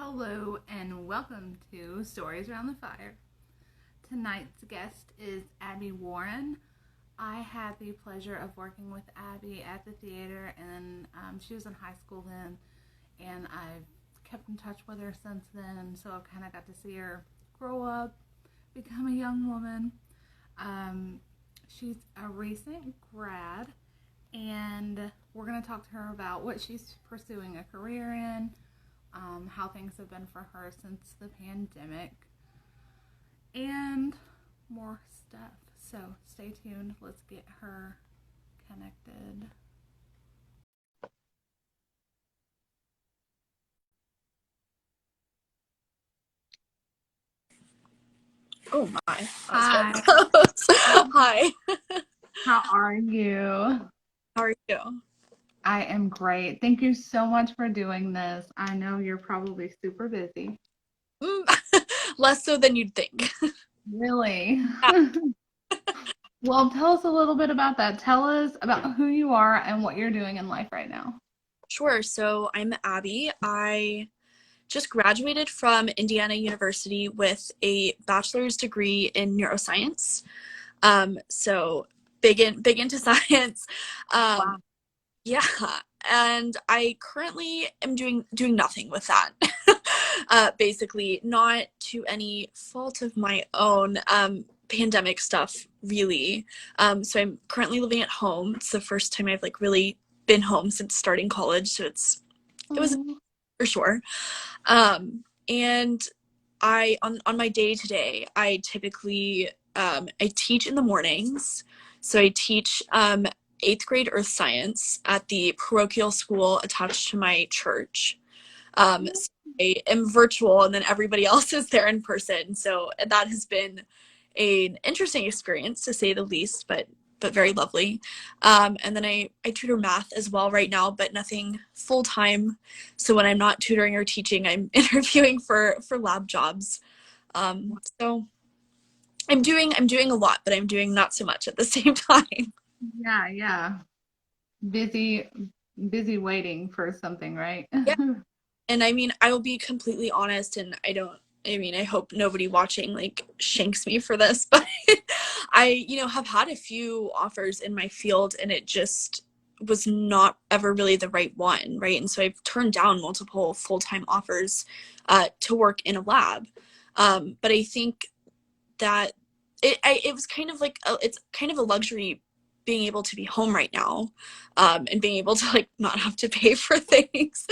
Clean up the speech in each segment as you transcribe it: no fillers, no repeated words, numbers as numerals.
Hello and welcome to Stories Around the Fire. Tonight's guest is Abby Warren. I had the pleasure of working with Abby at the theater, and she was in high school then, and I've kept in touch with her since then, so I kind of got to see her grow up, become a young woman. She's a recent grad, and we're going to talk to her about what she's pursuing a career in, how things have been for her since the pandemic, and more stuff. So stay tuned. Let's get her connected. Oh my. Hi. Hi. How are you? How are you? I am great. Thank you so much for doing this. I know you're probably super busy. Less so than you'd think. Really? Yeah, Well, tell us a little bit about that. Tell us about who you are and what you're doing in life right now. sure. So I'm Abby. I just graduated from Indiana University with a bachelor's degree in neuroscience. So big into science. Um, Wow. yeah, and I currently am doing nothing with that. Basically, not to any fault of my own. Pandemic stuff, really. So I'm currently living at home. It's the first time I've really been home since starting college, so it was Oh, for sure. And I on my day to day, I typically I teach in the mornings. So I teach eighth grade earth science at the parochial school attached to my church. So I am virtual, and then everybody else is there in person. So that has been an interesting experience to say the least, but very lovely. And then I tutor math as well right now, but nothing full time. So when I'm not tutoring or teaching, I'm interviewing for lab jobs. So I'm doing a lot, but I'm doing not so much at the same time. yeah, yeah. Busy, busy waiting for something, right? Yeah. And I mean, I will be completely honest, and I hope nobody watching shanks me for this, but I have had a few offers in my field, and it just was not ever really the right one, right? And so I've turned down multiple full-time offers to work in a lab. But I think that it was kind of it's kind of a luxury being able to be home right now, and being able to not have to pay for things,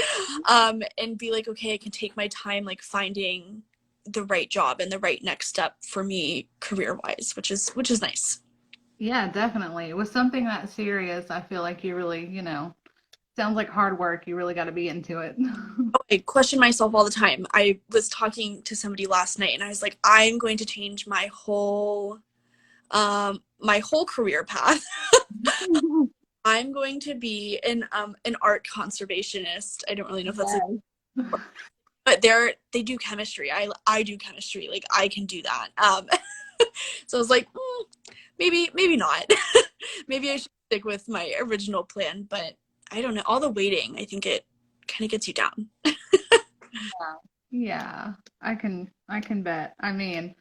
and be okay, I can take my time finding the right job and the right next step for me career wise, which is nice. Yeah, definitely. With something that serious, I feel like you really, sounds like hard work. You really got to be into it. I question myself all the time. I was talking to somebody last night, and I was like, I'm going to change my whole career path. I'm going to be an art conservationist. I don't really know if that's a, Yes. but they do chemistry. I do chemistry. I can do that. So I was like, maybe not. Maybe I should stick with my original plan. But I don't know. All the waiting, I think it kind of gets you down. Yeah. Yeah, I can bet. I mean,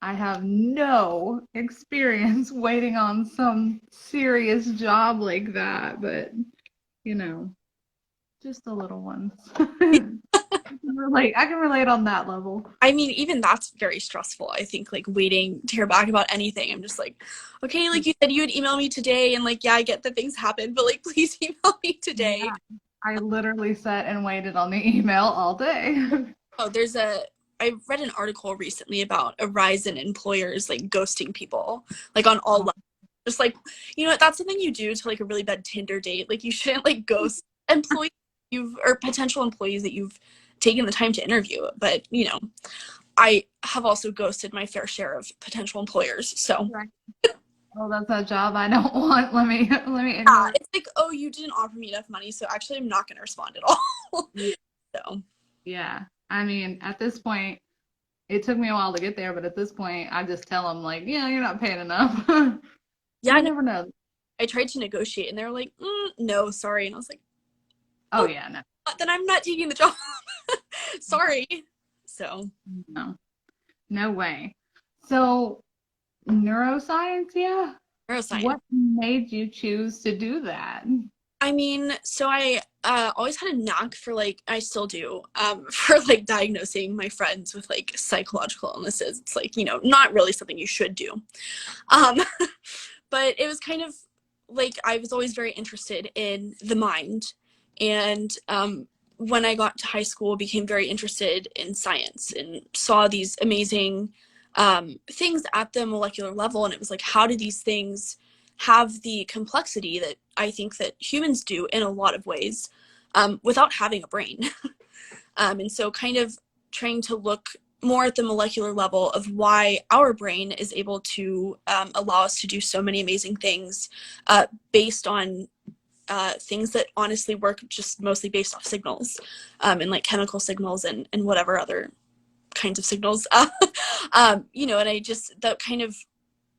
I have no experience waiting on some serious job like that, but you know, just the little ones. I can relate on that level. I mean, even that's very stressful. I think waiting to hear back about anything. I'm just okay, you said you would email me today, and yeah, I get that things happen, but please email me today. Yeah. I literally sat and waited on the email all day. Oh, I read an article recently about a rise in employers ghosting people on all Oh, levels. Just what, that's something you do to a really bad Tinder date. You shouldn't ghost employees you've or potential employees that you've taken the time to interview. But I have also ghosted my fair share of potential employers. So right. Oh, that's a job I don't want. Let me yeah, ignore. it's oh, you didn't offer me enough money, so actually I'm not going to respond at all. Yeah. So Yeah. I mean, at this point, it took me a while to get there, but at this point, I just tell them like, yeah, you're not paying enough. yeah, You no, never know. I tried to negotiate, and they were no, sorry, and I was Oh oh, yeah, no. then I'm not taking the job. sorry. So No, no way. So neuroscience, yeah. neuroscience. What made you choose to do that? I mean, so I always had a knack for like, I still do, for like diagnosing my friends with like psychological illnesses. It's like, you know, not really something you should do. Um, but it was kind of like I was always very interested in the mind. And when I got to high school, became very interested in science and saw these amazing things at the molecular level. And it was like, how do these things have the complexity that I think that humans do in a lot of ways without having a brain? And so kind of trying to look more at the molecular level of why our brain is able to allow us to do so many amazing things based on things that honestly work just mostly based off signals and like chemical signals and whatever other kinds of signals. You know, and I just, that kind of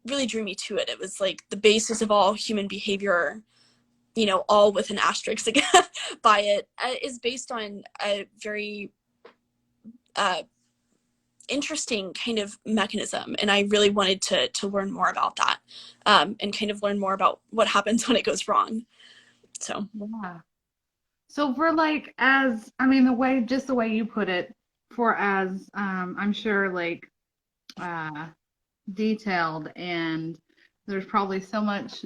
really drew me to it. It was like the basis of all human behavior, you know, all with an asterisk by it, is based on a very interesting kind of mechanism, and I really wanted to learn more about that and kind of learn more about what happens when it goes wrong. So Yeah. So for like as I mean the way just the way you put it, for as I'm sure like uh detailed and there's probably so much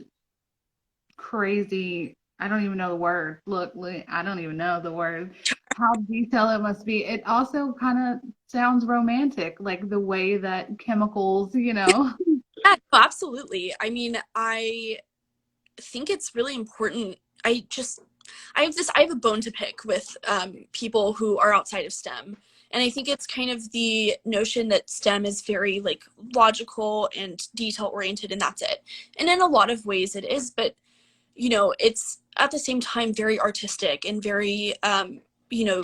crazy I don't even know the word. Look, I don't even know the word. How detailed it must be. It also kind of sounds romantic, like the way that chemicals, you know. yeah, no, absolutely. I mean, I think it's really important. I have a bone to pick with people who are outside of STEM. And I think it's kind of the notion that STEM is very like logical and detail oriented and that's it. And in a lot of ways it is, but you know, it's at the same time very artistic and very you know,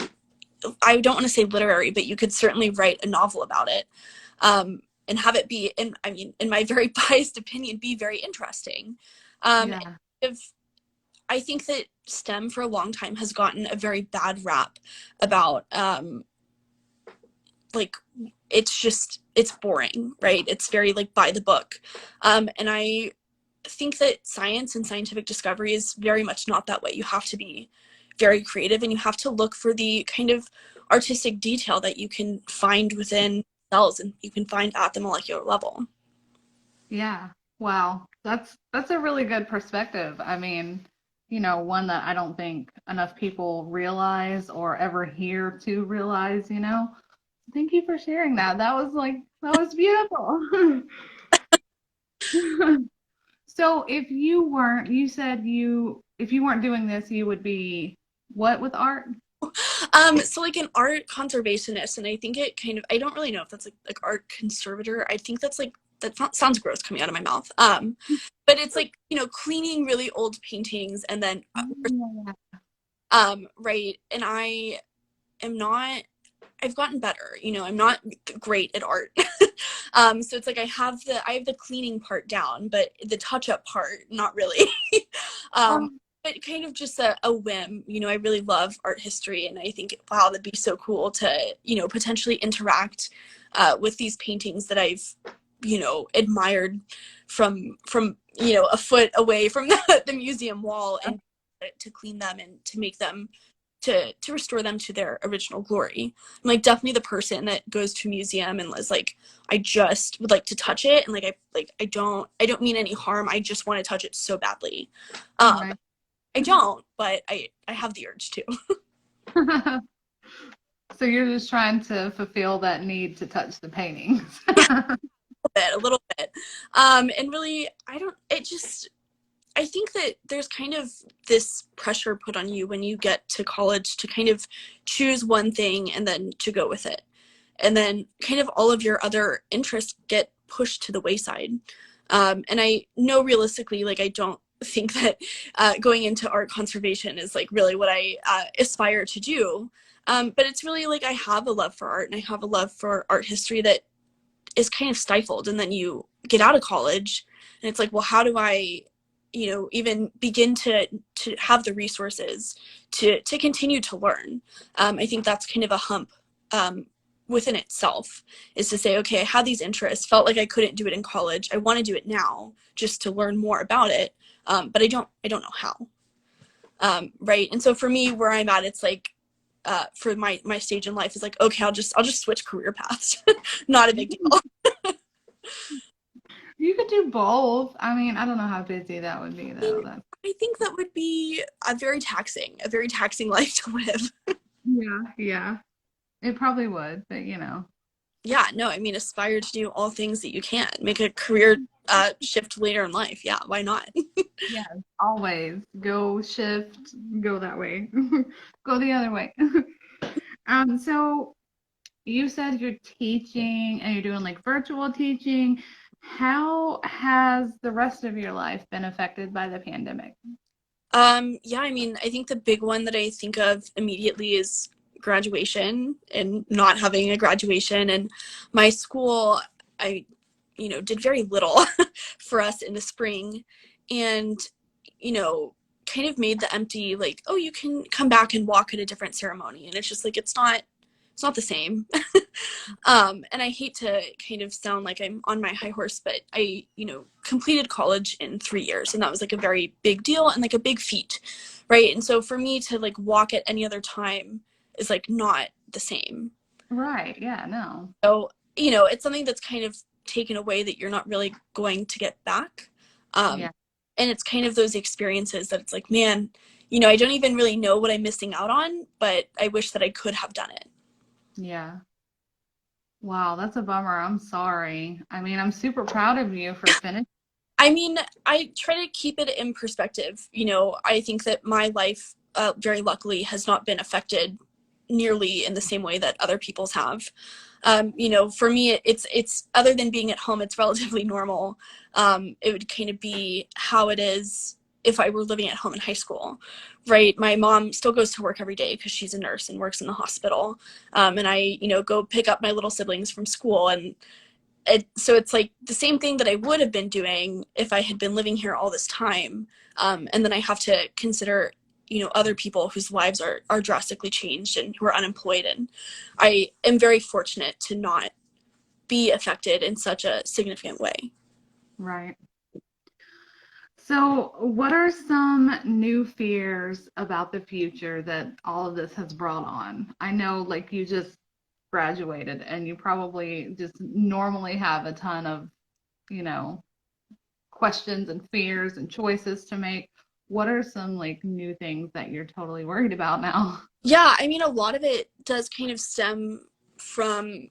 I don't want to say literary, but you could certainly write a novel about it. And have it be, in, I mean, in my very biased opinion, be very interesting. Yeah. If I think that STEM for a long time has gotten a very bad rap about like it's boring, right? It's very like by the book. And I think that science and scientific discovery is very much not that way. You have to be very creative and you have to look for the kind of artistic detail that you can find within cells and you can find at the molecular level. Yeah. Wow. That's a really good perspective. I mean, you know, one that I don't think enough people realize or ever hear to realize, you know. Thank you for sharing that. That was beautiful. So if you weren't, you said if you weren't doing this, you would be what with art? So like an art conservationist, and I think it kind of, I don't really know if that's like art conservator. I think that's like, that sounds gross coming out of my mouth. But it's like, you know, cleaning really old paintings and then, Yeah. right. And I am not, I've gotten better, you know, I'm not great at art. So it's like I have the cleaning part down, but the touch up part, not really. um, Um, but kind of just a whim, you know, I really love art history and I think, wow, that'd be so cool to, you know, potentially interact with these paintings that I've, you know, admired from, you know, a foot away from the museum wall and to clean them and to make them to restore them to their original glory. I'm like definitely the person that goes to a museum and is like, I just would like to touch it and I don't mean any harm. I just want to touch it so badly. right. I don't, but I have the urge to. So you're just trying to fulfill that need to touch the paintings. A little bit. And really, I think that there's kind of this pressure put on you when you get to college to kind of choose one thing and then to go with it. And then kind of all of your other interests get pushed to the wayside. And I know realistically, like, I don't think that going into art conservation is like really what I aspire to do. But it's really like I have a love for art and I have a love for art history that is kind of stifled. And then you get out of college and it's like, well, how do I, you know, even begin to have the resources to continue to learn? I think that's kind of a hump within itself, is to say, okay, I had these interests, felt like I couldn't do it in college. I want to do it now just to learn more about it. But I don't know how. Right. And so for me, where I'm at, it's like, for my stage in life is like, okay, I'll just switch career paths. Not a big deal. You could do both. I mean, I don't know how busy that would be though. I think that would be a very taxing life to live. Yeah, yeah. It probably would, but Yeah, no, I mean, aspire to do all things that you can. Make a career shift later in life. Yeah, why not? yeah, always go shift, go that way. Go the other way. So you said you're teaching and you're doing like virtual teaching. How has the rest of your life been affected by the pandemic? Yeah, I mean, I think the big one that I think of immediately is graduation and not having a graduation. And my school, I, did very little for us in the spring, and, kind of made the empty, like, oh, you can come back and walk at a different ceremony. And it's just like, it's not the same. And I hate to kind of sound like I'm on my high horse, but I, completed college in 3 years, and that was like a very big deal and like a big feat, right? And so for me to like walk at any other time is like not the same. Right. Yeah, no. So, it's something that's kind of taken away that you're not really going to get back. Yeah. And it's kind of those experiences that it's like, man, I don't even really know what I'm missing out on, but I wish that I could have done it. Yeah. Wow, that's a bummer. I'm sorry. I mean, I'm super proud of you for finishing. I mean, I try to keep it in perspective. I think that my life, very luckily, has not been affected nearly in the same way that other people's have. For me, it's other than being at home, it's relatively normal. It would kind of be how it is if I were living at home in high school, right? My mom still goes to work every day because she's a nurse and works in the hospital. And I, go pick up my little siblings from school, and so it's like the same thing that I would have been doing if I had been living here all this time. And then I have to consider, other people whose lives are drastically changed and who are unemployed. And I am very fortunate to not be affected in such a significant way. Right. So, what are some new fears about the future that all of this has brought on? I know, like, you just graduated and you probably just normally have a ton of, you know, questions and fears and choices to make. What are some like new things that you're totally worried about now? Yeah, I mean, a lot of it does kind of stem from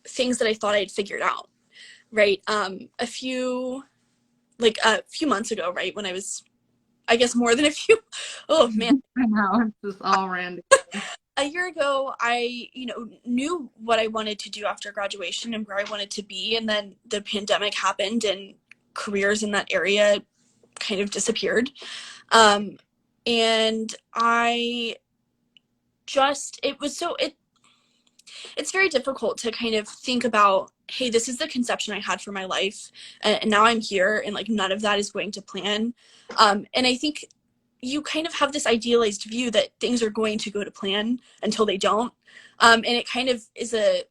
things that I thought I'd figured out, right? A few months ago, right, when I was, I guess more than a few, oh man, I know it's just all random. a year ago, I, knew what I wanted to do after graduation and where I wanted to be. And then the pandemic happened and careers in that area kind of disappeared. And I just, it's very difficult to kind of think about, hey, this is the conception I had for my life. And now I'm here and like none of that is going to plan. And I think you kind of have this idealized view that things are going to go to plan until they don't. And it kind of is a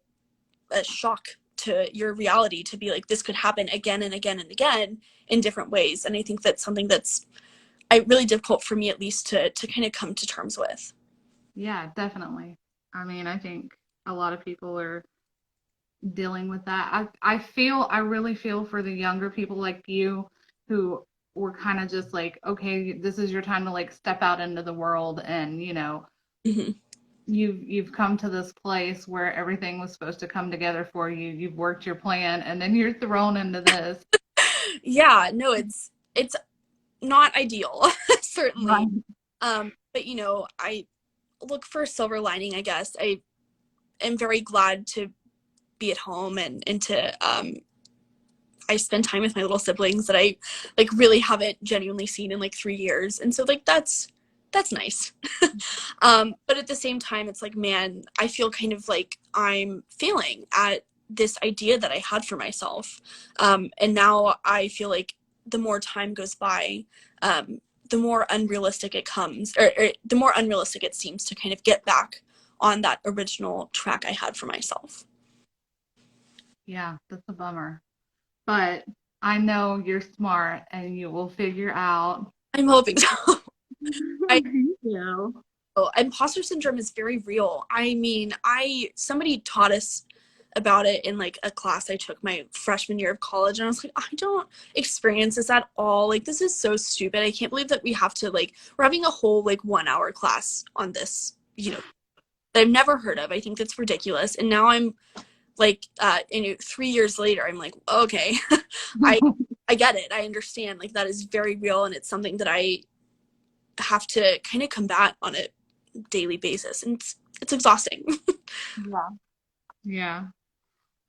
shock to your reality to be like, this could happen again and again and again in different ways. And I think that's something that's really difficult for me, at least, to kind of come to terms with. Yeah, definitely. I mean, I think a lot of people are dealing with that. I really feel for the younger people like you who were kind of just like, okay, this is your time to like step out into the world and, Mm-hmm. you've come to this place where everything was supposed to come together for you. You've worked your plan and then you're thrown into this. Yeah, no, it's not ideal, Right. certainly. But I look for a silver lining, I guess. I am very glad to be at home and to I spend time with my little siblings that I like really haven't genuinely seen in like 3 years. And so like that's nice. But at the same time, it's like, man, I feel kind of like I'm failing at this idea that I had for myself. And now I feel like the more time goes by, the more unrealistic it comes, or the more unrealistic it seems to kind of get back on that original track I had for myself. Yeah, that's a bummer. But I know you're smart and you will figure out. I'm hoping so. I Yeah. know imposter syndrome is very real. I mean, somebody taught us about it in like a class I took my freshman year of college, and I was like, I don't experience this at all. Like, this is so stupid. I can't believe that we have to like we're having a whole like 1 hour class on this, that I've never heard of. I think that's ridiculous. And now I'm like 3 years later, I'm like, okay, I I get it. I understand. Like, that is very real, and it's something that I have to kind of combat on a daily basis, and it's exhausting. Yeah. Yeah.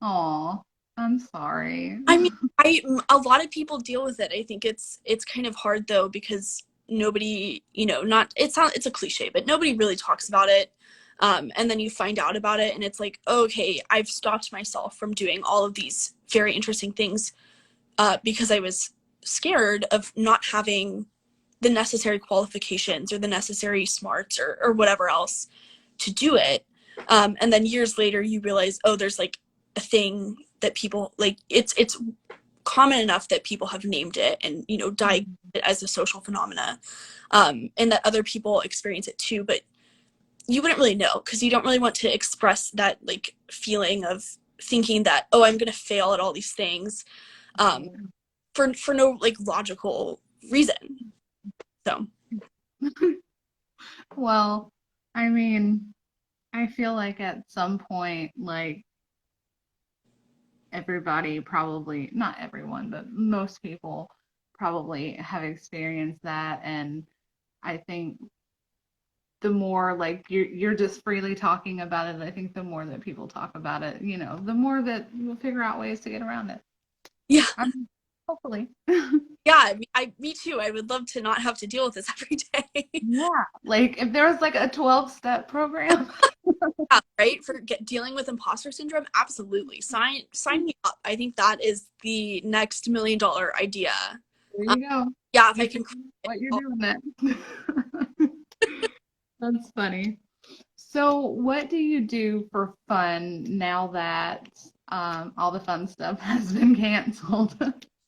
Oh, I'm sorry. I mean, I a lot of people deal with it. I think it's kind of hard though, because nobody, not it's not it's a cliche, but nobody really talks about it. And then you find out about it, and it's like, okay, I've stopped myself from doing all of these very interesting things because I was scared of not having the necessary qualifications or the necessary smarts or whatever else to do it. And then years later, you realize, oh, there's like a thing that people like. It's common enough that people have named it and diagnosed it as a social phenomena, and that other people experience it too. But you wouldn't really know because you don't really want to express that like feeling of thinking that, oh, I'm going to fail at all these things, um, for no like logical reason. So Well, I mean, I feel like at some point, like everybody probably, not everyone, but most people probably have experienced that. And I think the more like you're just freely talking about it, I think the more that people talk about it, the more that you'll figure out ways to get around it. yeah, I'm hopefully. yeah, me too. I would love to not have to deal with this every day. Yeah. Like if there was like a 12-step program. Yeah, right? For dealing with imposter syndrome, absolutely. Sign me up. I think that is the next $1 million idea. There Um, you go. yeah, if I You can. can do what you're doing then. That's funny. So, what do you do for fun now that all the fun stuff has been canceled?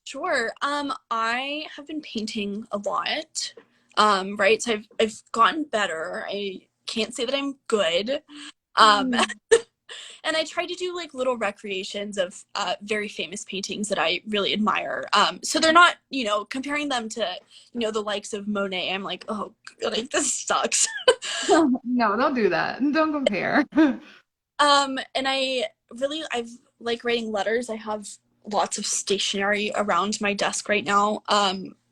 Sure. I have been painting a lot. Right. So I've gotten better. I can't say that I'm good. Um, and I try to do like little recreations of very famous paintings that I really admire. So they're not, comparing them to, the likes of Monet. I'm like, oh, like this sucks. No, don't do that. Don't compare. And I've like writing letters. I have lots of stationery around my desk right now.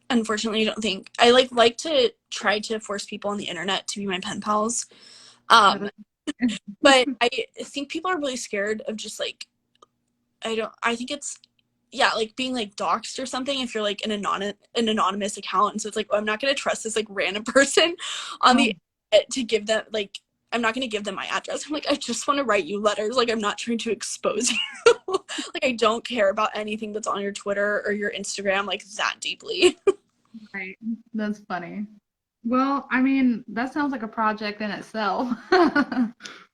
Unfortunately, I don't think I like to try to force people on the internet to be my pen pals. Um, but I think people are really scared of just like, I think it's, yeah, like being like doxxed or something if you're like an anonymous account. And so it's like, oh, I'm not going to trust this like random person on the internet to give them like, I'm not going to give them my address. I'm like, I just want to write you letters. Like, I'm not trying to expose you. Like, I don't care about anything that's on your Twitter or your Instagram like that deeply. Right. That's funny. Well, I mean, that sounds like a project in itself.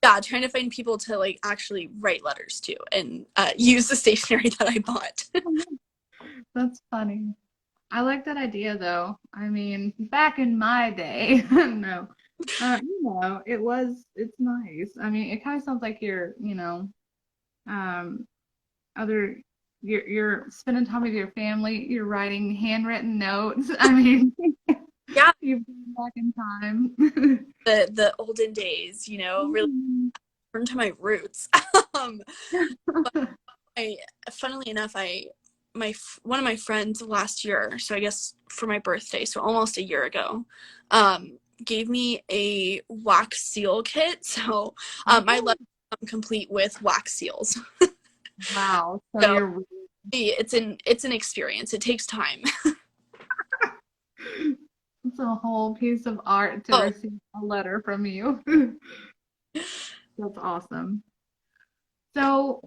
Yeah, trying to find people to like actually write letters to and use the stationery that I bought. That's funny. I like that idea though. I mean, back in my day, no. It's nice. I mean, it kind of sounds like um, other, you're spending time with your family, you're writing handwritten notes. I mean, Yeah, you've been back in time. the olden days, really return to my roots. um, I funnily enough, one of my friends last year, so I guess for my birthday, so almost a year ago, gave me a wax seal kit. So my letters come complete with wax seals. Wow. So So you're it's an experience. It takes time. it's a whole piece of art to Oh, receive a letter from you. That's awesome. So,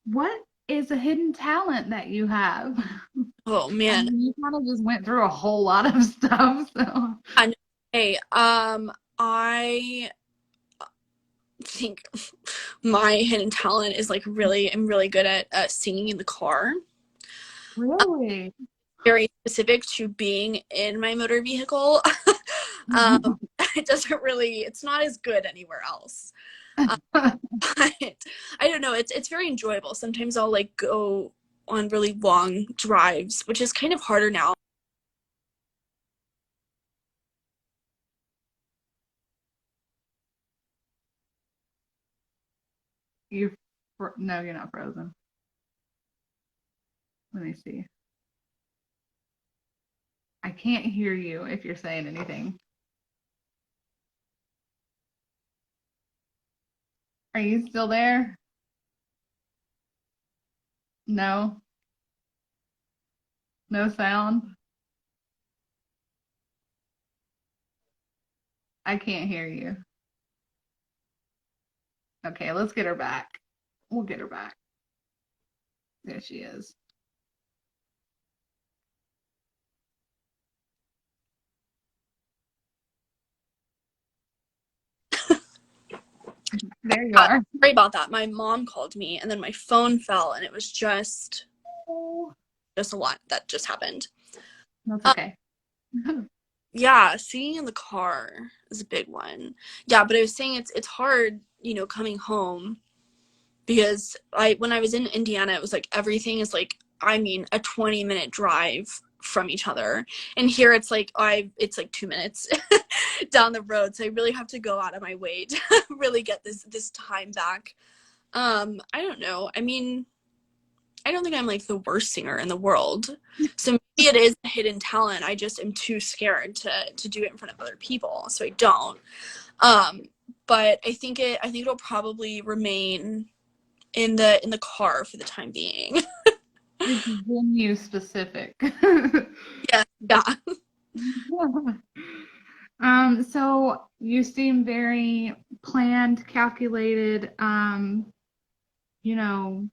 what is a hidden talent that you have? oh I man. mean, you kind of just went through a whole lot of stuff, so. Hey, I think my hidden talent is like I'm really good at singing in the car. Really? Very specific to being in my motor vehicle. It doesn't really, it's not as good anywhere else. But I don't know, it's very enjoyable. Sometimes I'll like go on really long drives, which is kind of harder now. No, you're not frozen. Let me see. I can't hear you if you're saying anything. Are you still there? No? No sound? I can't hear you. Okay, let's get her back. We'll get her back. There she is. There you are. Sorry about that. My mom called me and then my phone fell and it was Oh, just a lot that just happened. that's okay. Yeah, singing in the car is a big one. Yeah, but I was saying it's hard, you know, coming home because when I was in Indiana, it was like everything is like, I mean, a 20-minute drive from each other. And here it's like 2 minutes down the road. So I really have to go out of my way to really get this time back. I don't know. I mean, I don't think I'm like the worst singer in the world. So maybe it is a hidden talent. I just am too scared to do it in front of other people. So I don't. Um, but I think it'll probably remain in the car for the time being. It's venue specific. Yeah, yeah. So you seem very planned, calculated, you know,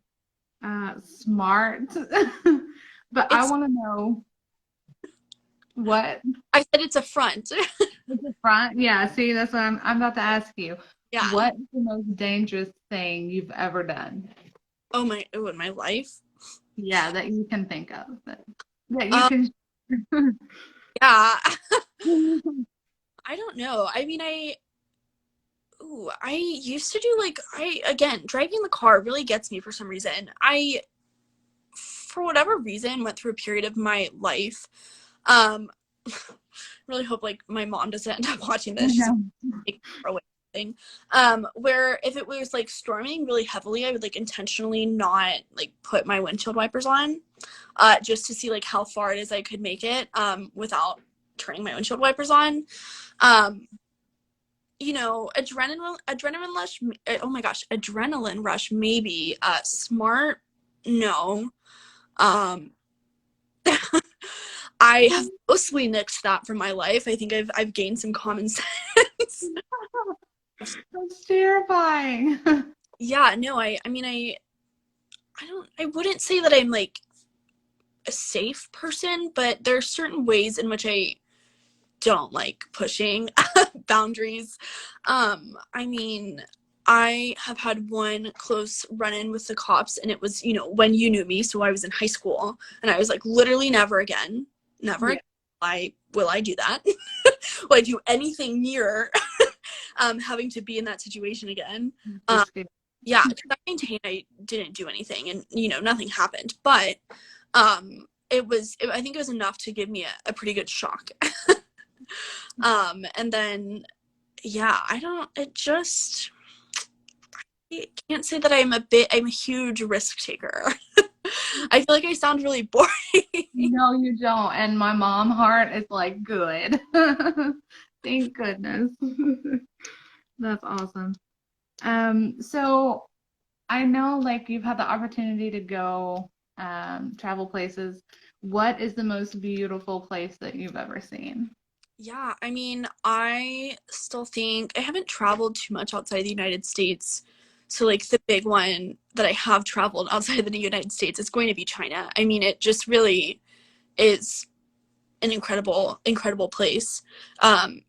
smart. But I It's want to know what I said it's a front. is the front. Yeah, see, that's what I'm about to ask you. Yeah. What's the most dangerous thing you've ever done? In my life. Yeah, that you can think of. That you Um, can. yeah. I don't know. I mean, I used to do like again, driving the car really gets me for some reason. I for whatever reason went through a period of my life. Um really hope like my mom doesn't end up watching this. She's No. like throwing thing. Where if it was like storming really heavily, I would like intentionally not like put my windshield wipers on, just to see like how far it is I could make it, without turning my windshield wipers on. Um, you know, adrenaline rush. Oh my gosh, adrenaline rush. Maybe. Smart. No. Um, I have mostly nixed that from my life. I think I've gained some common sense. That's terrifying. Yeah, no, I mean I wouldn't say that I'm like a safe person, but there are certain ways in which I don't like pushing boundaries. I mean, I have had one close run-in with the cops, and it was, you know, when you knew me, so I was in high school, and I was like, literally never again, never Yeah. again. Will I do that? Will I do anything near having to be in that situation again? Um, Just kidding. yeah, because I maintain I didn't do anything, and you know, nothing happened, but I think it was enough to give me a pretty good shock. And then yeah, I can't say that I'm a huge risk taker. I feel like I sound really boring. No, you don't. And my mom heart is like, good. Thank goodness. That's awesome. So I know like you've had the opportunity to go travel places. What is the most beautiful place that you've ever seen? Yeah, I mean, I still think I haven't traveled too much outside the United States. So like the big one that I have traveled outside of the United States is going to be China. I mean, it just really is an incredible place.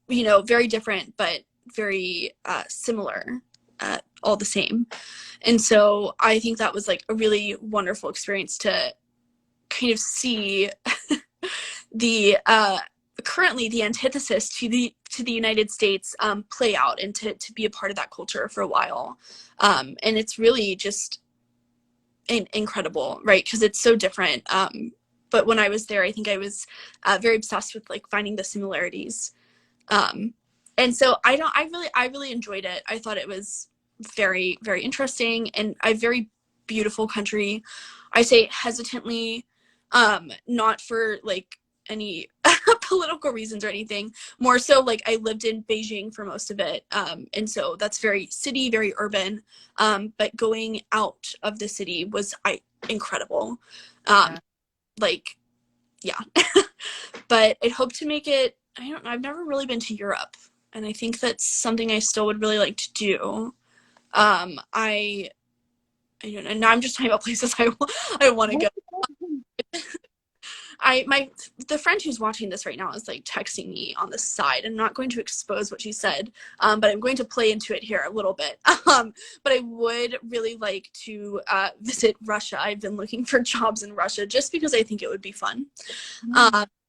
You know, very different but very similar. all the same. And so I think that was like a really wonderful experience to kind of see the currently the antithesis to the United States play out, and to be a part of that culture for a while. And it's really just incredible, right? Because it's so different. But when I was there, I think I was very obsessed with like finding the similarities. And so I really enjoyed it. I thought it was very, very interesting and a very beautiful country. I say hesitantly, not for like any political reasons or anything, more so like I lived in Beijing for most of it. And so that's very city, very urban. But going out of the city was incredible. Yeah. Like, yeah. But I'd hope to make it, I don't know, I've never really been to Europe. And I think that's something I still would really like to do. I don't know, now I'm just talking about places I want to go. The friend who's watching this right now is like texting me on the side. I'm not going to expose what she said, but I'm going to play into it here a little bit. But I would really like to visit Russia. I've been looking for jobs in Russia just because I think it would be fun.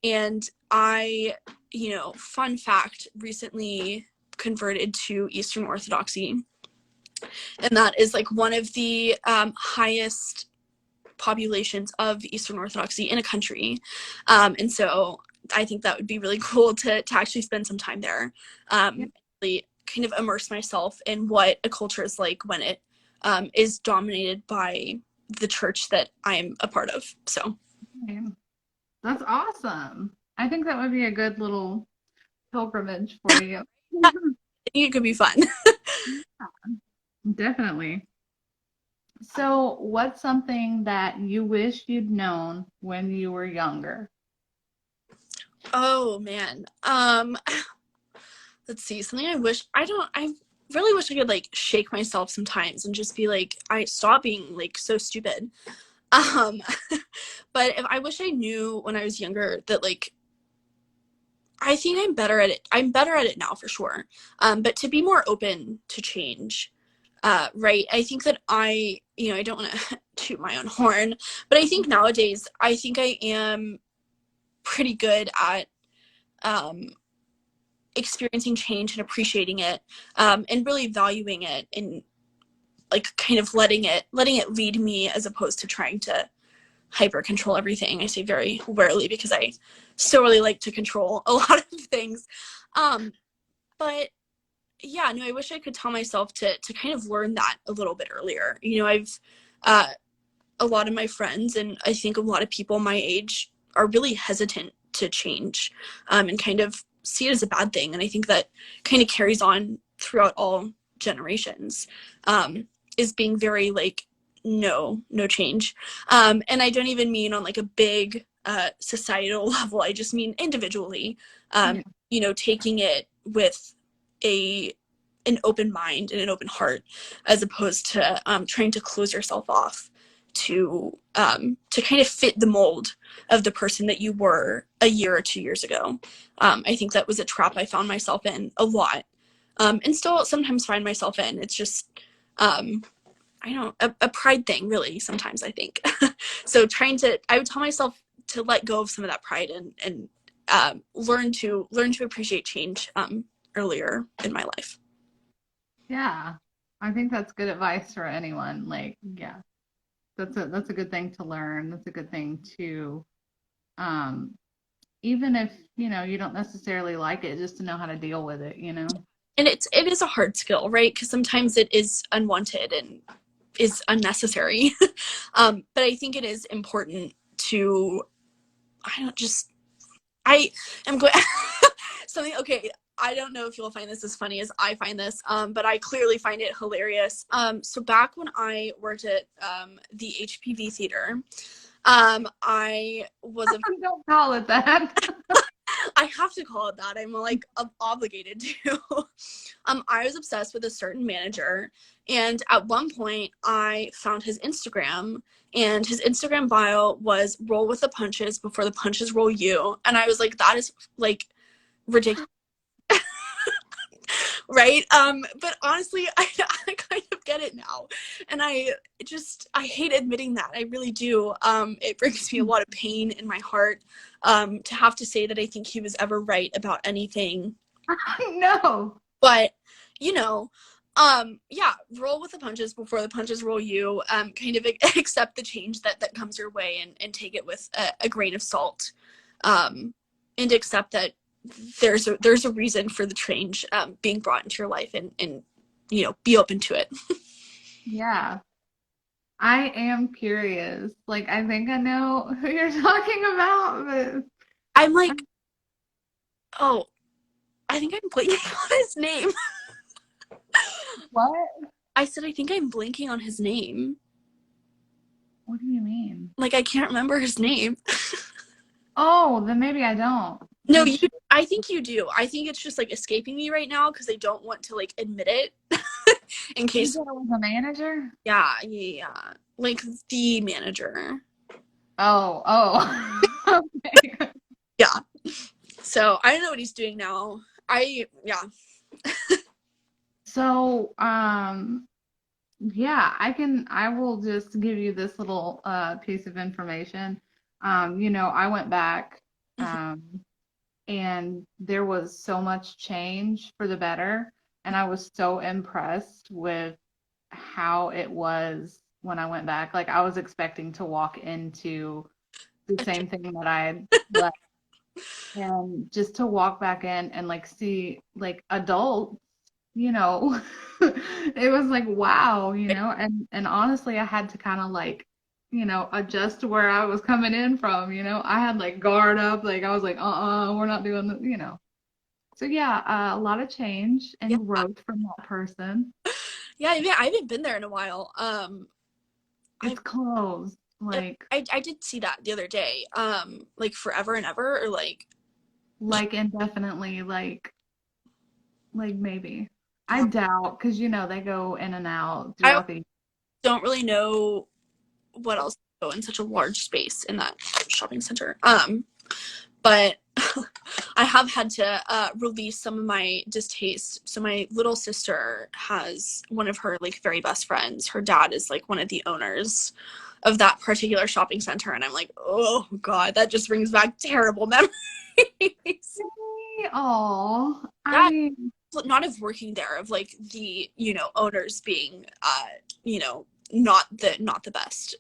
And I, fun fact, recently converted to Eastern Orthodoxy. And that is like one of the highest populations of Eastern Orthodoxy in a country. And so I think that would be really cool to actually spend some time there. Really kind of immerse myself in what a culture is like when it is dominated by the church that I'm a part of. So that's awesome. I think that would be a good little pilgrimage for you. I think it could be fun. Definitely. So, what's something that you wish you'd known when you were younger? Oh man. Let's see. Something I really wish I could like shake myself sometimes and just be like, I stop being like so stupid. But if I wish I knew when I was younger that like I think I'm better at it. I'm better at it now for sure. But to be more open to change. Right. I think that I don't want to toot my own horn, but I think nowadays I think I am pretty good at experiencing change and appreciating it, and really valuing it, and like kind of letting it lead me as opposed to trying to hyper control everything. I say very rarely because I so really like to control a lot of things. But yeah, no, I wish I could tell myself to kind of learn that a little bit earlier. I've a lot of my friends, and I think a lot of people my age are really hesitant to change, and kind of see it as a bad thing. And I think that kind of carries on throughout all generations, is being very like, no change. And I don't even mean on like a big societal level. I just mean individually, taking it with an open mind and an open heart, as opposed to trying to close yourself off to kind of fit the mold of the person that you were a year or 2 years ago. I think that was a trap I found myself in a lot, and still sometimes find myself in. It's just a pride thing, really, sometimes I think. So I would tell myself to let go of some of that pride and learn to appreciate change earlier in my life. Yeah, I think that's good advice for anyone. Like, yeah, that's a good thing to learn. That's a good thing to, even if you don't necessarily like it, just to know how to deal with it. And it is a hard skill, right? Because sometimes it is unwanted and is unnecessary. But I think it is important to, I am going something. Okay, I don't know if you'll find this as funny as I find this, but I clearly find it hilarious. So back when I worked at the HPV theater, I was don't call it that. I have to call it that. I'm like obligated to. I was obsessed with a certain manager, and at one point I found his Instagram, and his Instagram bio was "roll with the punches before the punches roll you," and I was like, that is like ridiculous. right? But honestly, I kind of get it now, and I hate admitting that. I really do. It brings me a lot of pain in my heart to have to say that I think he was ever right about anything. No. But you know, yeah, roll with the punches before the punches roll you. Kind of accept the change that comes your way, and take it with a grain of salt, and accept that there's a reason for the change being brought into your life, and be open to it. Yeah. I am curious. Like, I think I know who you're talking about, but I'm like, oh, I think I'm blanking on his name. what? I said I think I'm blanking on his name. What do you mean? Like, I can't remember his name. Oh, then maybe I don't. No, Maybe I think you do. I think it's just like escaping me right now because I don't want to like admit it in you case. said it was a manager? Yeah. Like the manager. Oh, oh. Okay. Yeah. So I don't know what he's doing now. Yeah. So, yeah, I will just give you this little piece of information. I went back um and there was so much change for the better, and I was so impressed with how it was when I went back. Like I was expecting to walk into the same thing that I had left, and just to walk back in and like see like adults, it was like wow, and honestly I had to kind of like adjust to where I was coming in from. I had like guard up, like I was like we're not doing the. So yeah, a lot of change Yeah. and growth from that person. Yeah, I haven't been there in a while. I It's closed, like I did see that the other day. Like forever and ever, or indefinitely, like maybe. I yeah. doubt, because they go in and out I throughout the. don't really know what else to go in such a large space in that shopping center. But I have had to release some of my distaste. So my little sister has one of her like very best friends. Her dad is like one of the owners of that particular shopping center, and I'm like, oh god, that just brings back terrible memories. Oh, I Yeah, mean, not of working there, of like the owners being you know not the best.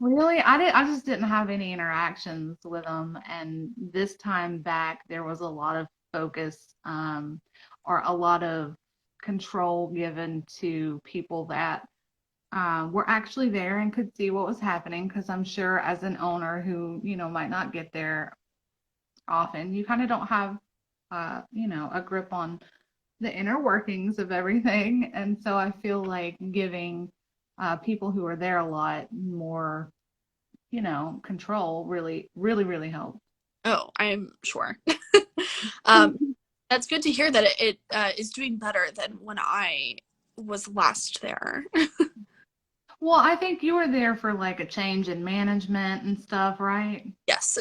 really, I just didn't have any interactions with them, and this time back, there was a lot of focus, or a lot of control given to people that were actually there and could see what was happening. Because I'm sure, as an owner who might not get there often, you kind of don't have a grip on the inner workings of everything. And so I feel like giving people who are there a lot more, control really, really, really helped. Oh, I'm sure. um that's good to hear that it is doing better than when I was last there. Well, I think you were there for like a change in management and stuff, right? Yes.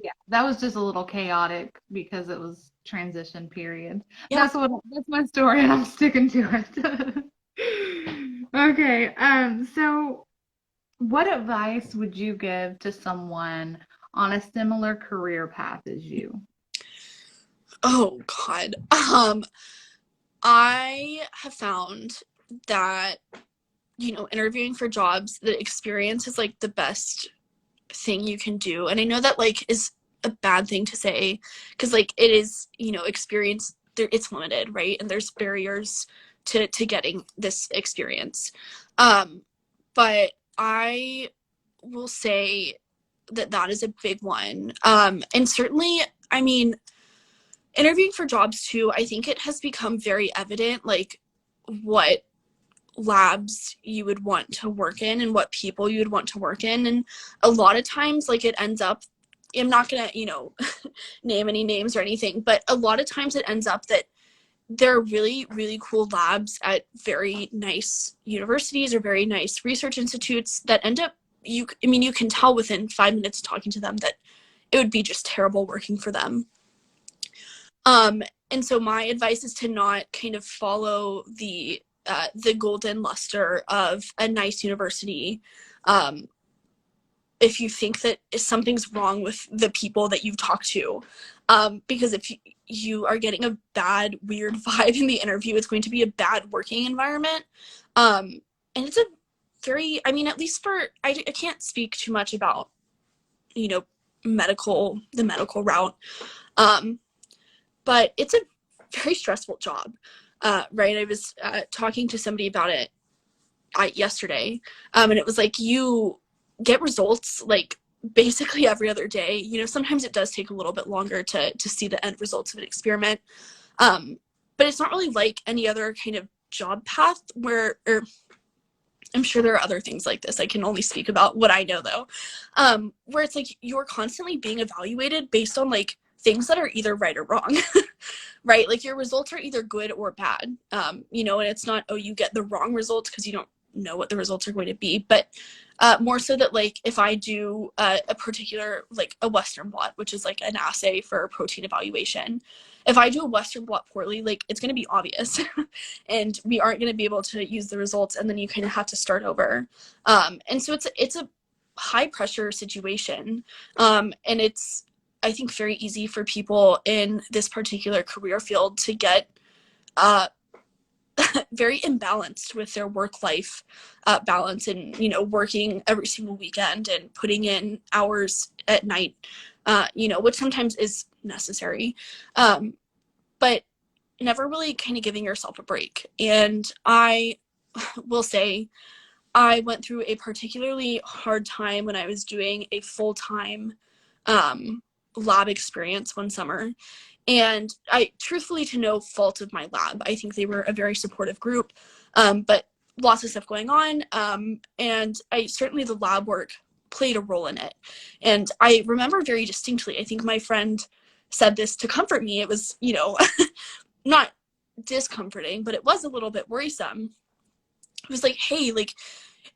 Yeah, that was just a little chaotic because it was transition period. Yeah. That's my story, and I'm sticking to it. Okay, so what advice would you give to someone on a similar career path as you? Oh god. I have found that interviewing for jobs, the experience is like the best thing you can do. And I know that like is a bad thing to say because like it is, experience there, it's limited, right? And there's barriers to getting this experience. But I will say that is a big one. And certainly, I mean, interviewing for jobs too, I think it has become very evident like what labs you would want to work in and what people you would want to work in. And a lot of times like it ends up, I'm not gonna name any names or anything, but a lot of times it ends up that there are really really cool labs at very nice universities or very nice research institutes that end up, you can tell within 5 minutes talking to them that it would be just terrible working for them. And so my advice is to not kind of follow the golden luster of a nice university. If you think that something's wrong with the people that you've talked to, because if you are getting a bad, weird vibe in the interview, it's going to be a bad working environment. And it's a very, I mean, at least I can't speak too much about, you know, the medical route. But it's a very stressful job, right? I was talking to somebody about it yesterday, and it was like you get results like basically every other day. You know, sometimes it does take a little bit longer to see the end results of an experiment, but it's not really like any other kind of job path where, or I'm sure there are other things like this. I can only speak about what I know though, where it's like you're constantly being evaluated based on like things that are either right or wrong, right? Like your results are either good or bad, you know, and it's not, oh, you get the wrong results because you don't know what the results are going to be, but more so that like if I do a particular, like a Western blot, which is like an assay for protein evaluation, if I do a Western blot poorly, like it's going to be obvious and we aren't going to be able to use the results, and then you kind of have to start over. And so it's a high pressure situation, and it's, I think, very easy for people in this particular career field to get very imbalanced with their work-life balance, and, you know, working every single weekend and putting in hours at night, you know, which sometimes is necessary, but never really kind of giving yourself a break. And I will say I went through a particularly hard time when I was doing a full-time lab experience one summer. And I, truthfully, to no fault of my lab, I think they were a very supportive group, but lots of stuff going on. And certainly the lab work played a role in it. And I remember very distinctly, I think my friend said this to comfort me. It was, you know, not discomforting, but it was a little bit worrisome. It was like, hey, like,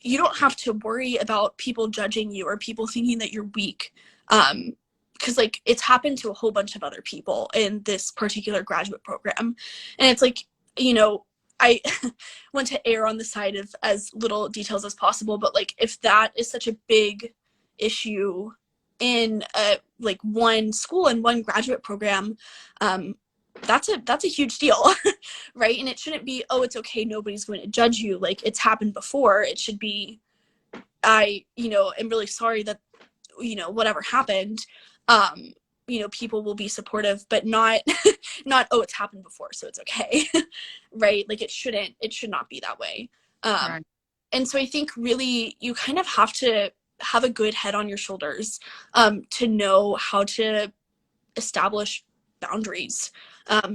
you don't have to worry about people judging you or people thinking that you're weak. Because like it's happened to a whole bunch of other people in this particular graduate program. And it's like, you know, I want to err on the side of as little details as possible, but like if that is such a big issue in like one school and one graduate program, that's a huge deal, right? And it shouldn't be, oh, it's okay, nobody's going to judge you. Like it's happened before. It should be, you know, am really sorry that, you know, whatever happened, you know, people will be supportive, but not not, oh, it's happened before, so it's okay. Right? Like it should not be that way. Right. And so I think really you kind of have to have a good head on your shoulders, to know how to establish boundaries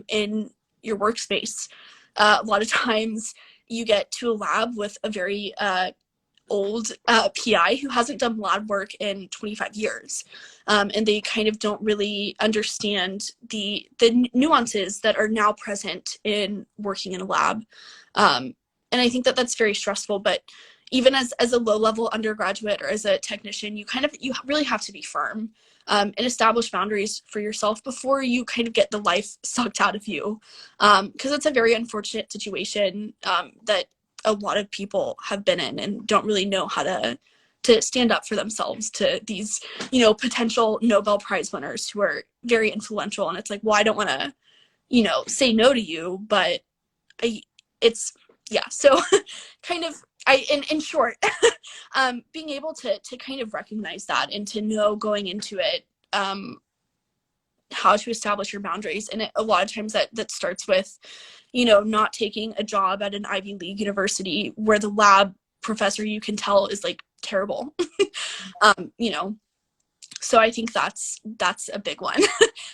in your workspace. A lot of times you get to a lab with a very old PI who hasn't done lab work in 25 years. And they kind of don't really understand the nuances that are now present in working in a lab. And I think that that's very stressful, but even as a low-level undergraduate or as a technician, you really have to be firm, and establish boundaries for yourself before you kind of get the life sucked out of you. Because it's a very unfortunate situation that a lot of people have been in and don't really know how to stand up for themselves to these, you know, potential Nobel Prize winners who are very influential. And it's like, well, I don't want to, you know, say no to you, but so kind of, in short, being able to kind of recognize that and to know going into it, how to establish your boundaries. And a lot of times that starts with, you know, not taking a job at an Ivy League university where the lab professor, you can tell, is like terrible. You know, so I think that's a big one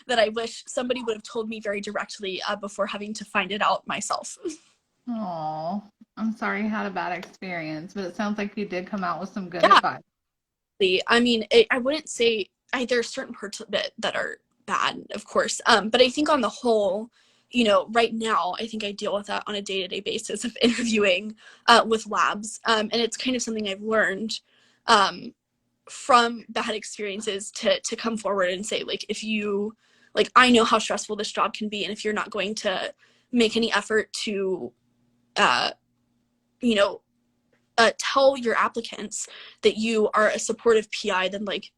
that I wish somebody would have told me very directly before having to find it out myself. Oh, I'm sorry you had a bad experience, but it sounds like you did come out with some good Yeah, advice. I mean, I wouldn't say there are certain parts of it that are bad, of course. But I think on the whole, you know, right now, I think I deal with that on a day-to-day basis of interviewing with labs. And it's kind of something I've learned from bad experiences to come forward and say, like, if you like, I know how stressful this job can be, and if you're not going to make any effort to you know tell your applicants that you are a supportive PI, then like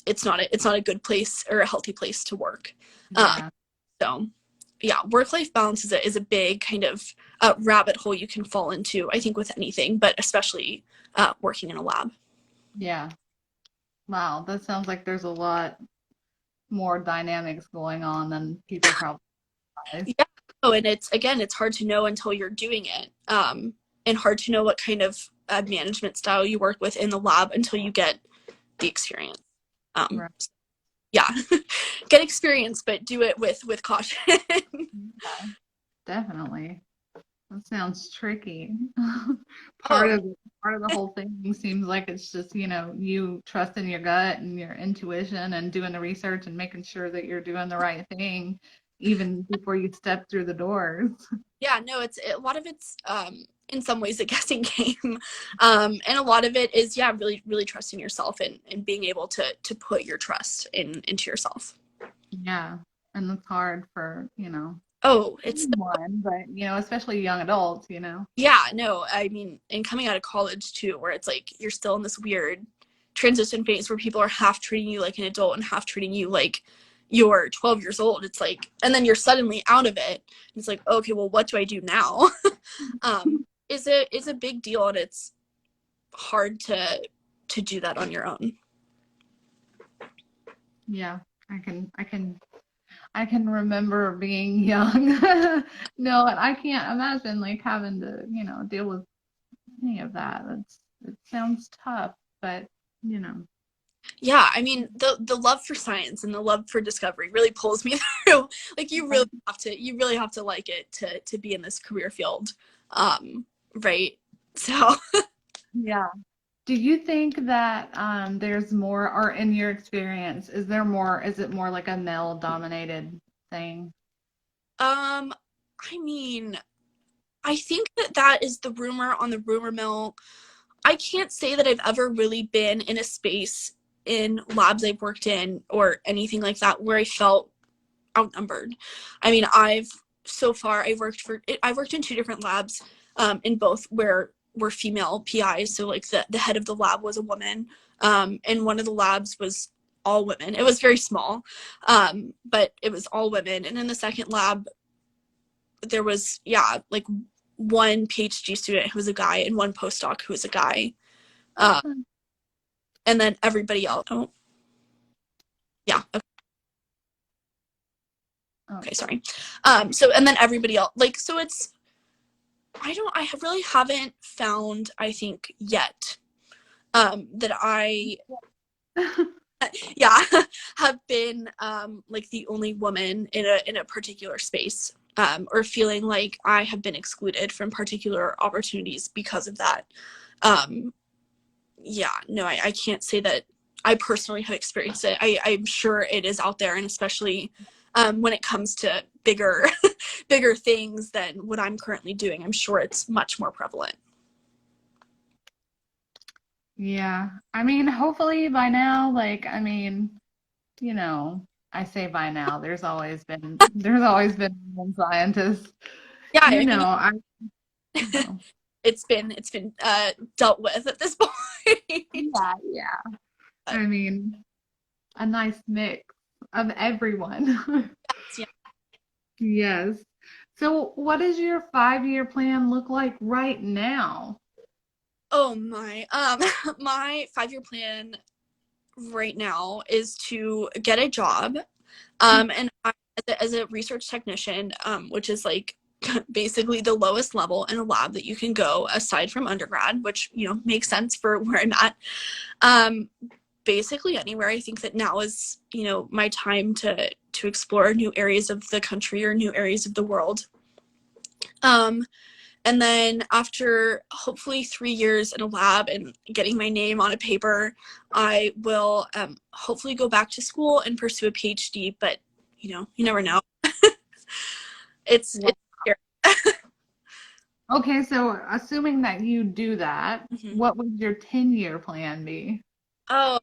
it's not a good place or a healthy place to work. Yeah. So yeah, work-life balance is a big kind of rabbit hole you can fall into, I think, with anything, but especially working in a lab. Yeah. Wow, that sounds like there's a lot more dynamics going on than people probably realize. Yeah. Oh, and it's hard to know until you're doing it, and hard to know what kind of management style you work with in the lab until you get the experience. Right. Yeah, get experience, but do it with caution. Yeah, definitely. That sounds tricky. Oh, Part of the whole thing seems like it's just, you trusting your gut and your intuition and doing the research and making sure that you're doing the right thing even before you step through the doors. yeah, no, a lot of it's in some ways a guessing game, and a lot of it is, yeah, really really trusting yourself and being able to put your trust into yourself. Yeah. And it's hard for, Oh, it's anyone, but, especially young adults. yeah, no, I mean, and coming out of college too, where it's like you're still in this weird transition phase where people are half treating you like an adult and half treating you like you're 12 years old. It's like, and then you're suddenly out of it. It's like, okay, well, what do I do now? Is a big deal, and it's hard to do that on your own. Yeah. I can remember being young. No, and I can't imagine like having to, deal with any of that. It sounds tough, but you know. Yeah, I mean, the love for science and the love for discovery really pulls me through. Like, you really have to like it to be in this career field, right? So Yeah. Do you think that there's more, or in your experience, is it more like a male dominated thing? I mean, I think that is the rumor on the rumor mill. I can't say that I've ever really been in a space in labs I've worked in or anything like that where I felt outnumbered. I mean, I've worked in two different labs, in both where were female PIs. So like the head of the lab was a woman, and one of the labs was all women. It was very small, but it was all women. And in the second lab, there was, yeah, like one PhD student who was a guy and one postdoc who was a guy. Uh, and then everybody else. Oh, yeah. Okay. Oh, Okay, sorry. So and then everybody else, like, so it's, I really haven't found, I think, yet, that I, yeah, have been, like the only woman in a particular space, or feeling like I have been excluded from particular opportunities because of that. Yeah, no, I can't say that I personally have experienced it. I'm sure it is out there, and especially when it comes to bigger bigger things than what I'm currently doing, I'm sure it's much more prevalent. yeah. I mean, hopefully by now, like, I mean, I say by now, there's always been women scientists. Yeah, You I know, mean, I, you know. it's been dealt with at this point. Yeah, yeah. I mean, a nice mix of everyone. Yeah. Yes. So, what does your 5-year plan look like right now? Oh my. My 5-year plan right now is to get a job. And as a research technician, which is like basically the lowest level in a lab that you can go aside from undergrad, which, makes sense for where I'm at. Um, Basically anywhere. I think that now is, my time to explore new areas of the country or new areas of the world. And then after hopefully 3 years in a lab and getting my name on a paper, I will hopefully go back to school and pursue a PhD. But you never know. Yeah. It's scary. Okay, so assuming that you do that, Mhm. what would your 10-year plan be? Oh,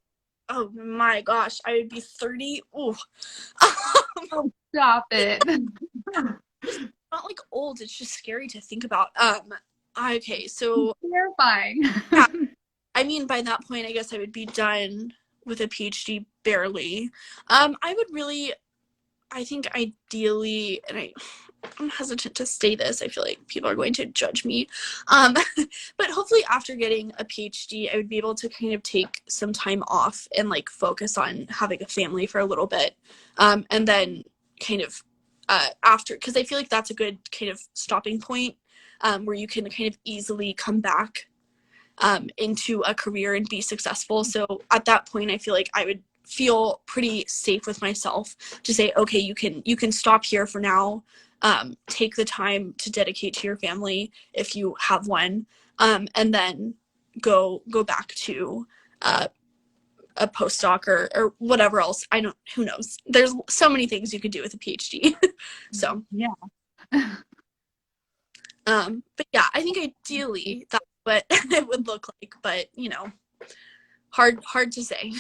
oh my gosh, I would be 30. Ooh. Oh, stop it. It's not like old, it's just scary to think about. Okay, so Terrifying. yeah, I mean, by that point, I guess I would be done with a PhD barely. I would really, I think ideally, and I'm hesitant to say this. I feel like people are going to judge me. Um, but hopefully, after getting a PhD, I would be able to kind of take some time off and like focus on having a family for a little bit. And then kind of after, because I feel like that's a good kind of stopping point where you can kind of easily come back into a career and be successful. So at that point, I feel like I would feel pretty safe with myself to say, okay, you can stop here for now. Take the time to dedicate to your family if you have one, and then go back to a postdoc or whatever else. I don't. Who knows? There's so many things you could do with a PhD. So, Yeah. but yeah, I think ideally that's what it would look like. But hard to say.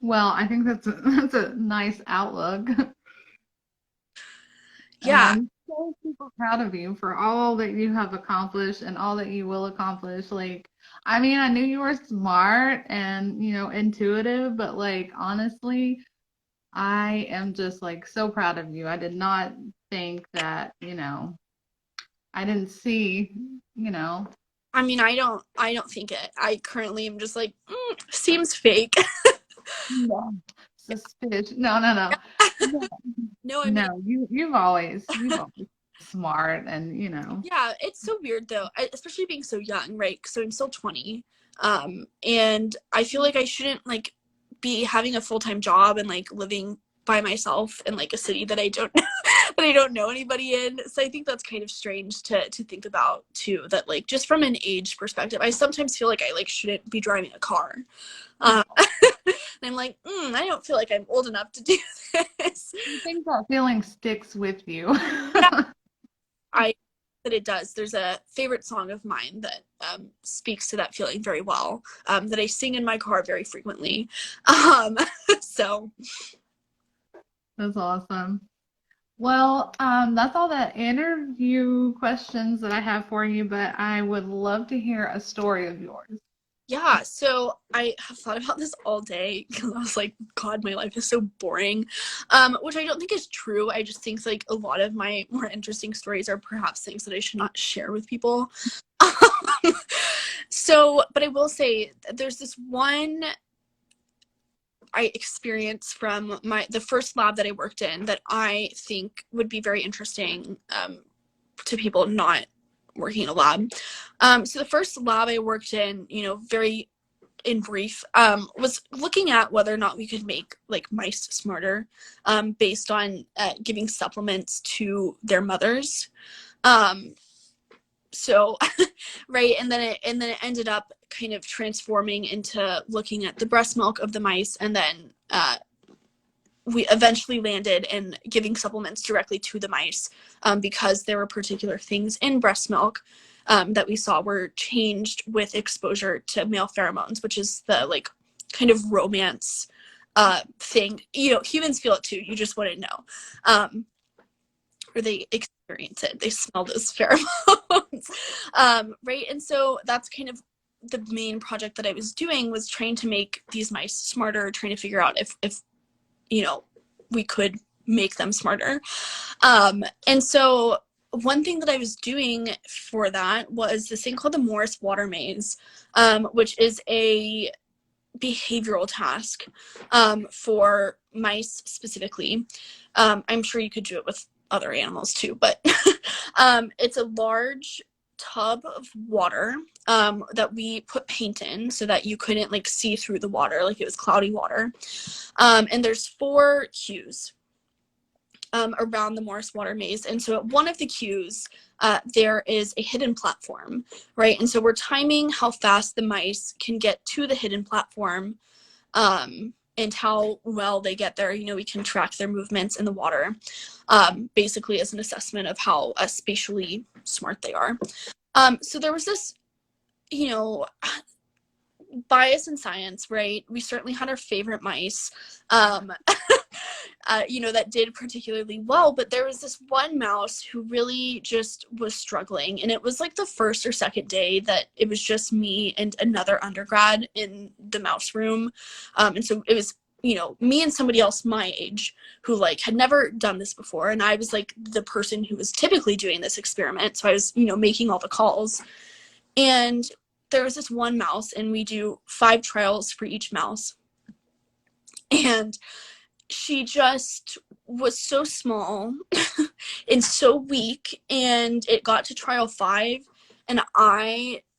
Well, I think that's a nice outlook. And Yeah, I'm so super proud of you for all that you have accomplished and all that you will accomplish. Like, I mean, I knew you were smart and, intuitive, but like, honestly, I am just like so proud of you. I did not think that, I didn't see, you know, I mean, I don't think it. I currently am just like seems fake. no. Suspicious. No, no, no. No, No, I mean, no, you've always smart and, yeah, it's so weird though, especially being so young, right? So I'm still 20, and I feel like I shouldn't like be having a full-time job and like living by myself in like a city that I don't that I don't know anybody in. So I think that's kind of strange to think about too. That like just from an age perspective, I sometimes feel like I like shouldn't be driving a car. And I'm like, I don't feel like I'm old enough to do this. I think that feeling sticks with you. Yeah, I that it does. There's a favorite song of mine that speaks to that feeling very well, that I sing in my car very frequently. Um, so That's awesome. Well, that's all the interview questions that I have for you, but I would love to hear a story of yours. yeah, so I have thought about this all day because I was like, God, my life is so boring. Which I don't think is true. I just think like a lot of my more interesting stories are perhaps things that I should not share with people. So, but I will say there's this one I experienced from the first lab that I worked in that I think would be very interesting to people not working in a lab. So the first lab I worked in, very in brief, was looking at whether or not we could make like mice smarter, based on giving supplements to their mothers. Um, so right, and then it ended up kind of transforming into looking at the breast milk of the mice, and then we eventually landed in giving supplements directly to the mice, because there were particular things in breast milk that we saw were changed with exposure to male pheromones, which is the like kind of romance thing. Humans feel it too. You just wouldn't know, or they experience it. They smell those pheromones, right? And so that's kind of the main project that I was doing, was trying to make these mice smarter, trying to figure out if we could make them smarter. And so one thing that I was doing for that was this thing called the Morris Water Maze, which is a behavioral task for mice specifically. I'm sure you could do it with other animals too, but it's a large tub of water that we put paint in so that you couldn't like see through the water, like it was cloudy water. And there's 4 cues around the Morris Water Maze. And so at one of the cues, there is a hidden platform, right? And so we're timing how fast the mice can get to the hidden platform, and how well they get there. We can track their movements in the water, basically as an assessment of how spatially smart they are. So there was this, bias in science, right? We certainly had our favorite mice. that did particularly well. But there was this one mouse who really just was struggling. And it was like the first or second day that it was just me and another undergrad in the mouse room. And so it was, me and somebody else my age who like had never done this before. And I was like the person who was typically doing this experiment. So I was, making all the calls. And there was this one mouse, and we do 5 trials for each mouse. And she just was so small and so weak, and it got to trial 5, and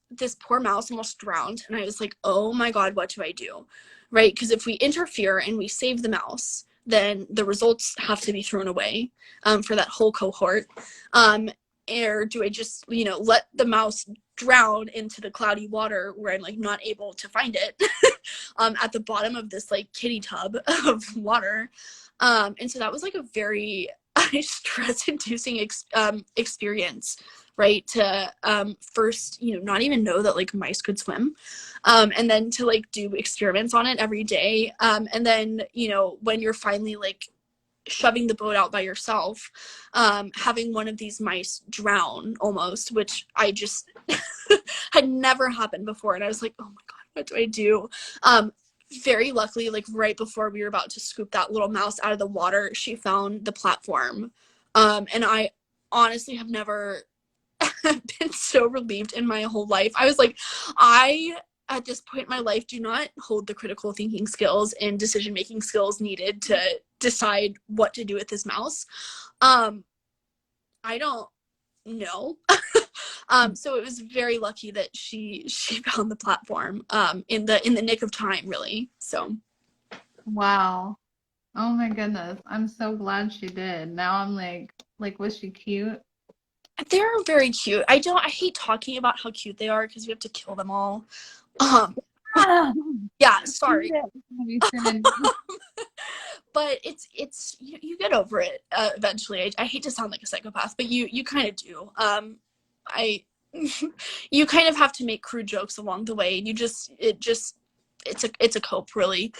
this poor mouse almost drowned, and I was like, oh my God, what do I do? Right? Because if we interfere and we save the mouse, then the results have to be thrown away for that whole cohort. Or do I just, let the mouse drown into the cloudy water where I'm like not able to find it at the bottom of this like kitty tub of water. And so that was like a very stress-inducing experience, right? To first, not even know that like mice could swim, and then to like do experiments on it every day. And then, when you're finally like shoving the boat out by yourself, having one of these mice drown almost, which I just had never happened before. And I was like, oh my God, what do I do? Very luckily, like right before we were about to scoop that little mouse out of the water, she found the platform. And I honestly have never been so relieved in my whole life. I was like, at this point in my life, do not hold the critical thinking skills and decision-making skills needed to decide what to do with this mouse. I don't know. So it was very lucky that she found the platform in the nick of time, really. So Wow. Oh my goodness. I'm so glad she did. Now I'm like, was she cute? they're very cute. I hate talking about how cute they are because we have to kill them all. Yeah, sorry. But it's you get over it eventually. I hate to sound like a psychopath, but you kind of do. You kind of have to make crude jokes along the way, and it's a cope, really.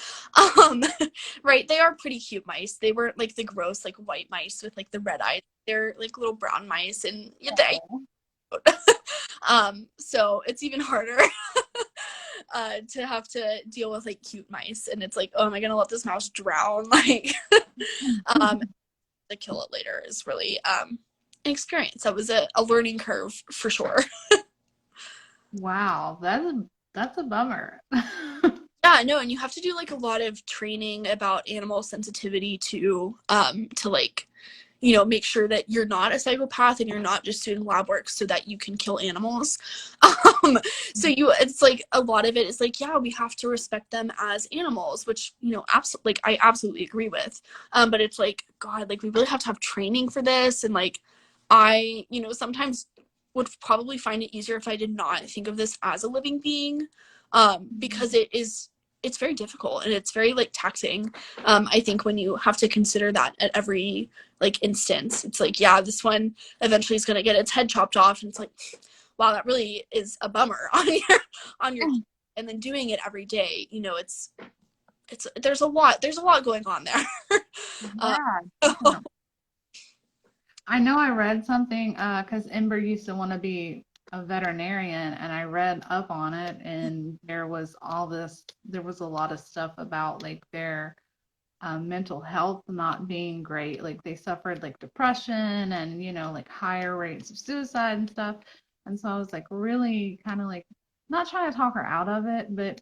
Right, they are pretty cute mice. They weren't like the gross like white mice with like the red eyes. They're like little brown mice, and so it's even harder to have to deal with like cute mice, and it's like, oh, am I gonna let this mouse drown? Like, to kill it later is really an experience. That was a learning curve for sure. Wow, that's a bummer. Yeah, no, and you have to do like a lot of training about animal sensitivity to like, make sure that you're not a psychopath and you're not just doing lab work so that you can kill animals. So it's like a lot of it is like, yeah, we have to respect them as animals, which, absolutely, like I absolutely agree with. But it's like, God, like we really have to have training for this. And like, I, sometimes would probably find it easier if I did not think of this as a living being, because it's very difficult and it's very like taxing. I think when you have to consider that at every like instance, it's like, yeah, this one eventually is going to get its head chopped off, and it's like, wow, that really is a bummer on your and then doing it every day, it's there's a lot going on there. Yeah. I know I read something because Ember used to want to be a veterinarian, and I read up on it, and there was a lot of stuff about like their mental health not being great. Like they suffered like depression and, like higher rates of suicide and stuff. And so I was like really kind of like not trying to talk her out of it, but,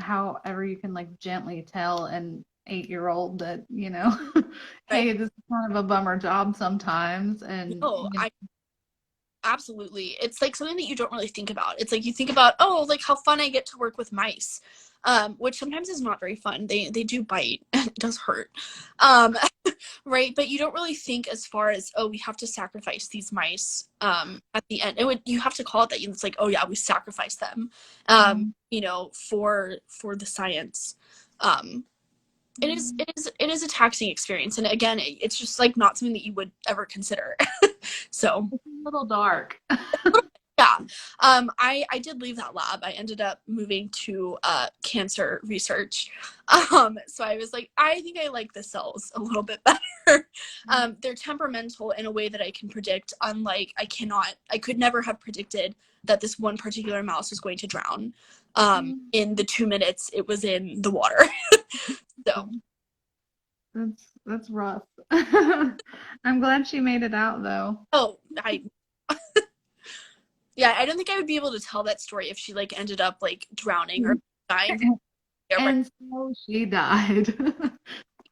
however you can like gently tell an 8-year-old that, hey, this is kind of a bummer job sometimes. And, No, absolutely. It's like something that you don't really think about. It's like you think about, oh, like how fun I get to work with mice, which sometimes is not very fun. They do bite. It does hurt. Right? But you don't really think as far as, oh, we have to sacrifice these mice at the end. You have to call it that. It's like, oh yeah, we sacrifice them, for the science. It is a taxing experience, and again, it's just like not something that you would ever consider. So it's a little dark. Yeah. I did leave that lab. I ended up moving to cancer research. So I was like, I think I like the cells a little bit better. They're temperamental in a way that I can predict, unlike I could never have predicted that this one particular mouse was going to drown in the 2 minutes it was in the water. So That's rough. I'm glad she made it out though. oh I yeah, I don't think I would be able to tell that story if she like ended up like drowning or dying. And so she died.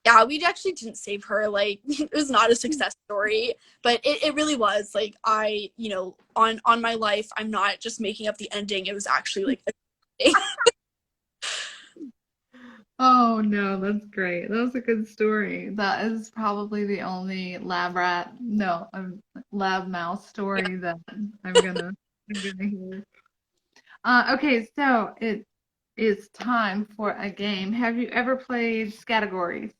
Yeah, we actually didn't save her. Like it was not a success story, but it really was. Like on my life, I'm not just making up the ending. It was actually like a Oh no, that's great. That was a good story. That is probably the only lab mouse yeah. story that I'm gonna hear. Okay, so it is time for a game. Have you ever played Scattergories?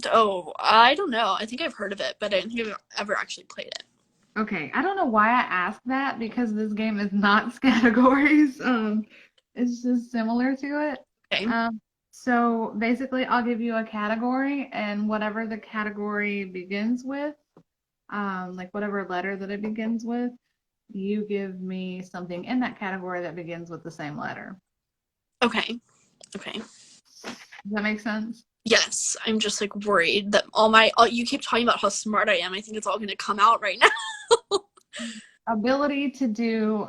Oh, I don't know. I think I've heard of it, but I don't think I've ever actually played it. Okay, I don't know why I asked that because this game is not Scattergories. It's just similar to it. Okay. So basically, I'll give you a category, and whatever the category begins with, like whatever letter that it begins with, you give me something in that category that begins with the same letter. Okay. Okay. Does that make sense? Yes, I'm just like worried that you keep talking about how smart I am. I think it's all going to come out right now. Ability to do,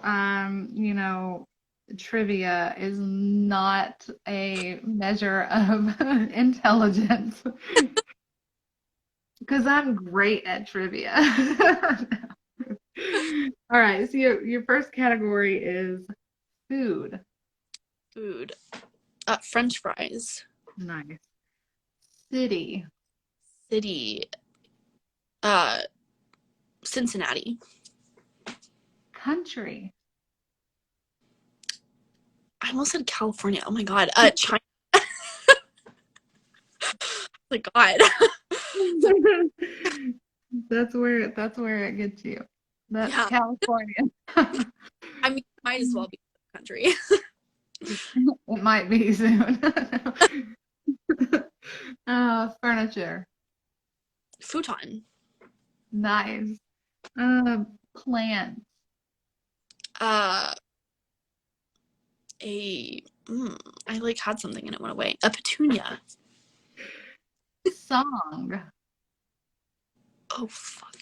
trivia is not a measure of intelligence because I'm great at trivia. All right, so your first category is food. Food. French fries. Nice. City. City. Uh, Cincinnati. Country. I almost said California. Oh my god. China. My god. That's where it gets you. That's Yeah. California. I mean, might as well be a country. It might be soon. Furniture. Futon. Nice. Plants. Uh, a. I like had something and it went away. A petunia. Song. Oh fuck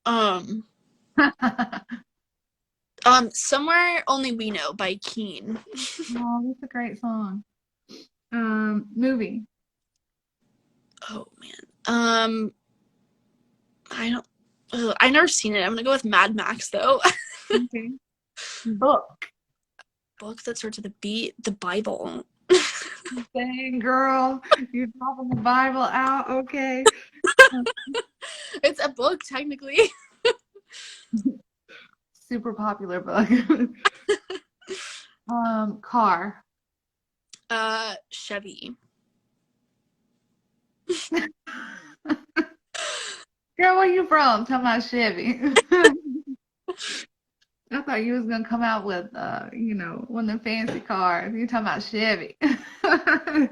no. Somewhere Only We Know by Keen. Oh, that's a great song. Movie. Oh man. I don't. I never seen it. I'm gonna go with Mad Max though. Okay. Book. Book that starts with a B. The Bible. Dang, girl, you're dropping the Bible out. Okay. It's a book technically. Super popular book. Car. Chevy. Girl, where you from? Talking about Chevy. I thought you was gonna come out with, one of the fancy cars. You talking about Chevy. I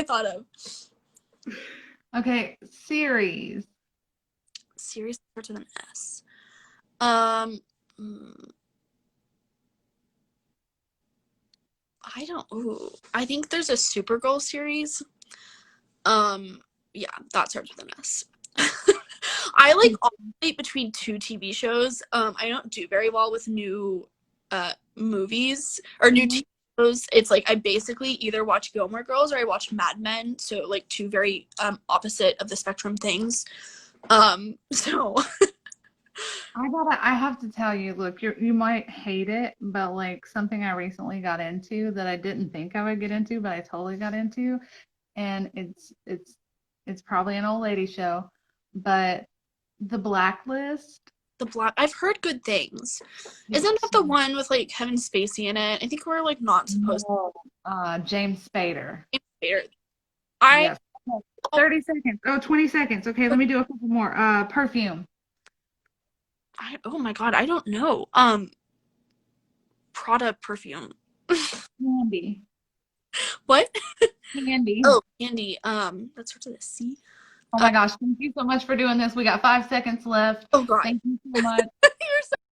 thought of. Okay, series. Series starts with an S. I don't. Ooh, I think there's a Supergirl series. Yeah, that starts with an S. I like alternate between two TV shows. I don't do very well with new movies or new TV shows. It's like I basically either watch Gilmore Girls or I watch Mad Men. So like two very opposite of the spectrum things. So I have to tell you, look, you might hate it, but like something I recently got into that I didn't think I would get into, but I totally got into, and it's probably an old lady show, but The Blacklist. I've heard good things. Isn't that the one with like Kevin Spacey in it? I think we're like not supposed No, James Spader. to. I Yes. 30 seconds. Oh, 20 seconds. Okay, let me do a couple more. Perfume. Oh my God, I don't know. Prada perfume. Candy. What? Candy. Oh, candy. That starts with a C. Oh Uh, my gosh, thank you so much for doing this. We got 5 seconds left. oh God. Thank you so much. You're so